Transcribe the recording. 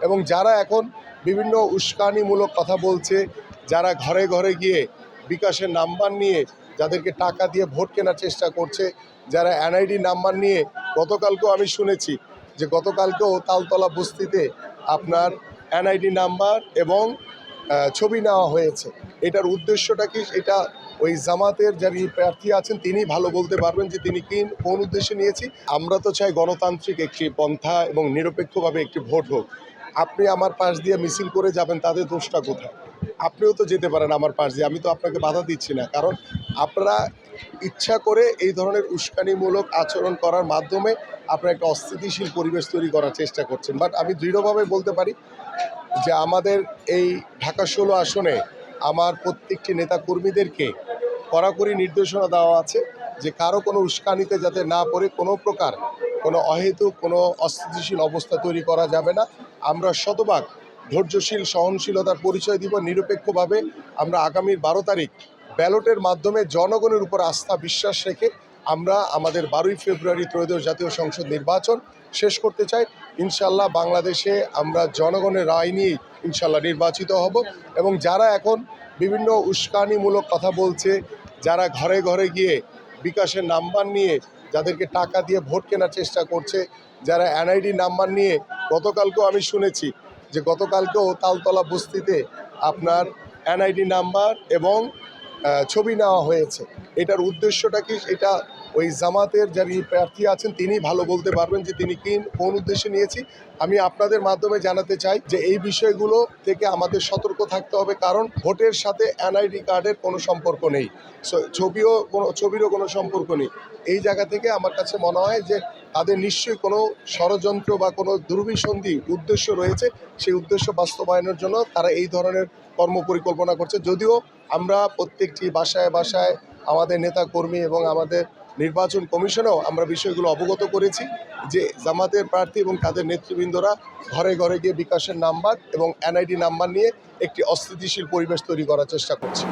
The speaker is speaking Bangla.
এবং যারা এখন বিভিন্ন উস্কানিমূলক কথা বলছে, যারা ঘরে ঘরে গিয়ে বিকাশের নাম্বার নিয়ে যাদেরকে টাকা দিয়ে ভোট কেনার চেষ্টা করছে, যারা এনআইডি নাম্বার নিয়ে গতকালকেও আমি শুনেছি যে গতকালকেও তালতলা বস্তিতে আপনার এনআইডি নাম্বার এবং ছবি নেওয়া হয়েছে। এটার উদ্দেশ্যটা কি, এটা ওই জামাতের যিনি প্রার্থী আছেন তিনি ভালো বলতে পারবেন যে তিনি কোন উদ্দেশ্যে নিয়েছি। আমরা তো চাই গণতান্ত্রিক একটি পন্থা এবং নিরপেক্ষভাবে একটি ভোট হোক। আপনি আমার পাশ দিয়ে মিছিল করে যাবেন, তাদের দোষটা কোথায়? আপনিও তো যেতে পারেন আমার পাশ দিয়ে, আমি তো আপনাকে বাধা দিচ্ছি না। কারণ আপনারা ইচ্ছা করে এই ধরনের উস্কানিমূলক আচরণ করার মাধ্যমে আপনারা একটা অস্থিতিশীল পরিবেশ তৈরি করার চেষ্টা করছেন। বাট আমি দৃঢ়ভাবে বলতে পারি যে আমাদের এই ঢাকা 16 আসনে আমার প্রত্যেকটি নেতাকর্মীদেরকে কড়াকড়ি নির্দেশনা দেওয়া আছে যে কারো কোনো উস্কানিতে যাতে না পড়ে কোনো প্রকার কোনো অহেতুক কোনো অস্থিতিশীল অবস্থা তৈরি করা যাবে না। আমরা শতভাগ ধৈর্যশীল সহনশীলতার পরিচয় দিব। নিরপেক্ষভাবে আমরা আগামীর 12 তারিখ ব্যালটের মাধ্যমে জনগণের উপর আস্থা বিশ্বাস রেখে আমরা আমাদের 12ই ফেব্রুয়ারি ত্রয়োদশ জাতীয় সংসদ নির্বাচন শেষ করতে চাই। ইনশাল্লাহ বাংলাদেশে আমরা জনগণের রায় নিয়েই ইনশাল্লাহ নির্বাচিত হব। এবং যারা এখন বিভিন্ন উস্কানিমূলক কথা বলছে, যারা ঘরে ঘরে গিয়ে বিকাশের নাম্বার নিয়ে যাদেরকে টাকা দিয়ে ভোট কেনার চেষ্টা করছে, যারা এনআইডি নাম্বার নিয়ে গতকালকেও আমি শুনেছি যে গতকালকেও তালতলা বস্তিতে আপনার এনআইডি নাম্বার এবং ছবি নেওয়া হয়েছে। এটার উদ্দেশ্যটা কি, এটা ওই জামাতের যিনি প্রার্থী আছেন তিনি ভালো বলতে পারবেন যে তিনি কোন উদ্দেশ্যে নিয়েছি। আমি আপনাদের মাধ্যমে জানাতে চাই যে এই বিষয়গুলো থেকে আমাদের সতর্ক থাকতে হবে, কারণ ভোটের সাথে এনআইডি কার্ডের কোনো সম্পর্ক নেই, ছবিরও কোনো সম্পর্ক নেই। এই জায়গা থেকে আমার কাছে মনে হয় যে তাদের নিশ্চয়ই কোনো ষড়যন্ত্র বা কোনো দুর্বিসন্ধি উদ্দেশ্য রয়েছে। সেই উদ্দেশ্য বাস্তবায়নের জন্য তারা এই ধরনের কর্মপরিকল্পনা করছে। যদিও আমরা প্রত্যেকটি বাসায় বাসায় আমাদের নেতাকর্মী এবং আমাদের নির্বাচন কমিশনেও আমরা বিষয়গুলো অবগত করেছি যে জামাতের প্রার্থী এবং তাদের নেতৃবৃন্দরা ঘরে ঘরে গিয়ে বিকাশের নাম্বার এবং এনআইডি নাম্বার নিয়ে একটি অস্থিতিশীল পরিবেশ তৈরি করার চেষ্টা করছে।